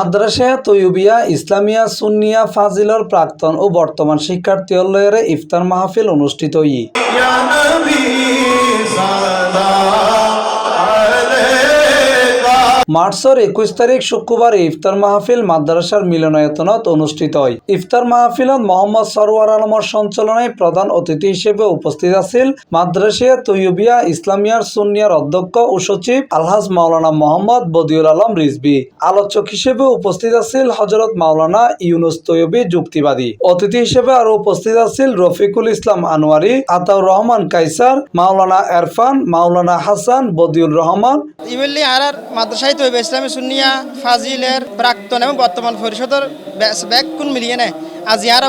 মাদ্রাসা তৈয়বিয়া ইসলামিয়া সুন্নিয়া ফাজিলর প্রাক্তন ও বর্তমান শিক্ষার্থীদের ইফতার মাহফিল অনুষ্ঠিত মার্চের 21 তারিখ শুক্রবার ইফতার মাহফিল মাদ্রাসার মিলনায়তনত অনুষ্ঠিত হয়। ইফতার মাহফিলত মোহাম্মদ সরওয়ার আলমের সঞ্চালনায় প্রধান অতিথি হিসেবে উপস্থিত আছেন মাদ্রাসা তৈয়বিয়া ইসলামিয়ার সুন্নিয়ার অধ্যক্ষ ও সচিব আলহাজ মাওলানা মোহাম্মদ বদিউল আলম রিজভী। আলোচক হিসেবে উপস্থিত আছেন হযরত মাওলানা ইউনুস তৈয়বী যুক্তিবাদী। অতিথি হিসেবে আরো উপস্থিত আছেন রফিকুল ইসলাম আনোয়ারি, আতাউর রহমান কাইসার, মাওলানা এরফান, মাওলানা হাসান, বদিউর রহমান। মাদ্রাসায় তৈয়বা ইসলামী সুন্নিয়া ফাজিলের প্রাক্তন এবং বর্তমান পরিষদের ব্যাকুণ মিলিয়ে নেয় আজ আর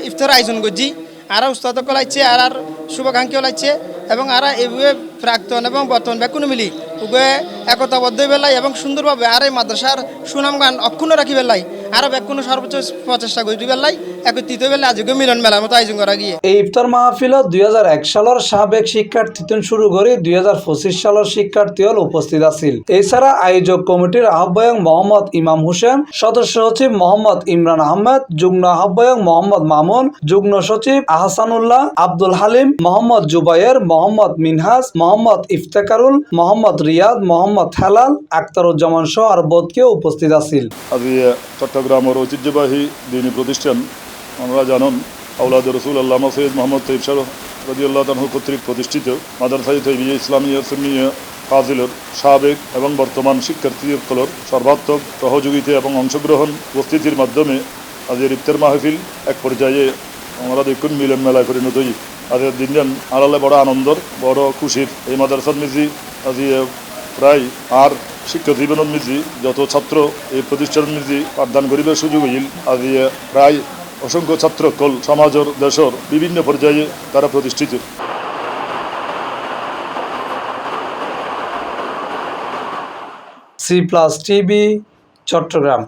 ইফতার আয়োজন করছি আর উস্তাদ লাগছে আর শুভাকাঙ্ক্ষী লাগছে এবং আর এভাবে প্রাক্তন এবং বর্তমান ব্যাকুণ মিলি উভয়ে একতাবদ্ধ বেলায় এবং সুন্দরভাবে আর এই মাদ্রাসার সুনাম গান অক্ষুণ্ণ রাখি বেলায় আর ব্যাকুণ সর্বোচ্চ প্রচেষ্টা করি বেলায় একত্রিত বেলা আজকে মিলন মেলার মতো আয়োজন করা গিয়ে এই ইফতার মাহফিল 2001 সালের সাবেক শিক্ষার্থী শুরু করে 2025 সালের শিক্ষার্থী উপস্থিত আছিল। এছাড়া আয়োজক কমিটির আহ্বায়ক মোহাম্মদ ইমাম হোসেন, সদস্য সচিব মোহাম্মদ ইমরান আহমেদ, যুগ্ম আহ্বায়ক মোহাম্মদ মামুন, যুগ্ম সচিব আহসানুল্লাহ, আব্দুল হালিম, মোহাম্মদ জুবাইর, মোহাম্মদ মিনহাজ, মোহাম্মদ ইফতেকারুল, মোহাম্মদ রিয়াদ, মোহাম্মদ হেলাল, আক্তারুজ্জামান সহ আর বোধকেও উপস্থিত আছিল। চট্টগ্রামের ঐতিহ্যবাহী দিনী প্রতিষ্ঠান আমরা জানেন আওলাদ রসুল আল্লামা সৈয়দ মোহাম্মদ তৈয়ব শাহ রাদিয়াল্লাহু তাআলা কর্তৃক প্রতিষ্ঠিত মাদ্রাসা তৈয়বিয়া ইসলামিয়া সুন্নিয়া ফাজিলের সাবেক এবং বর্তমান শিক্ষার্থীসকলের সর্বাত্মক সহযোগিতা এবং অংশগ্রহণ উপস্থিতির মাধ্যমে আজের ইফতার মাহফিল এক পর্যায়ে আমরা দেখুন মিলন মেলায় পরিণত হই। আজের দিন আড়ালে বড় আনন্দর বড় খুশির এই মাদ্রাসার মিজি আজি প্রায় আর শিক্ষা জীবনের মিজি যত ছাত্র এই প্রতিষ্ঠান মিজি পাঠদান করিবার সুযোগ হইল আজি প্রায় অসংখ্য ছাত্রকল সমাজের দেশের বিভিন্ন পর্যায়ে তারা প্রতিষ্ঠিত। C+ TV Chittagong.